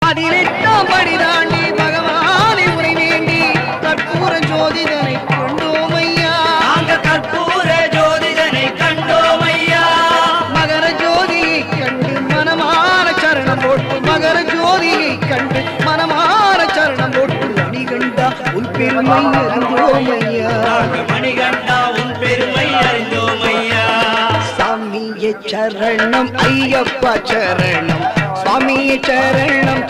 18ஆம் படி தாண்டி பகவானை உரை வேண்டி கற்பூர ஜோதிதனை கண்டோம் ஐயா. நாங்க கற்பூர ஜோதிதனை கண்டோம் ஐயா. மகர ஜோதியை கண்டு மனமார சரணம் போட்டு மகர ஜோதியை கண்டு மனமார சரணம் போட்டு மணிகண்டா உன் பெருமை அறிந்தோம் ஐயா. மணிகண்டா உன் பெருமை அறிந்தோம் ஐயா. சாமியே சரணம் ஐயப்பா சரணம் சுவாமியே சரணம்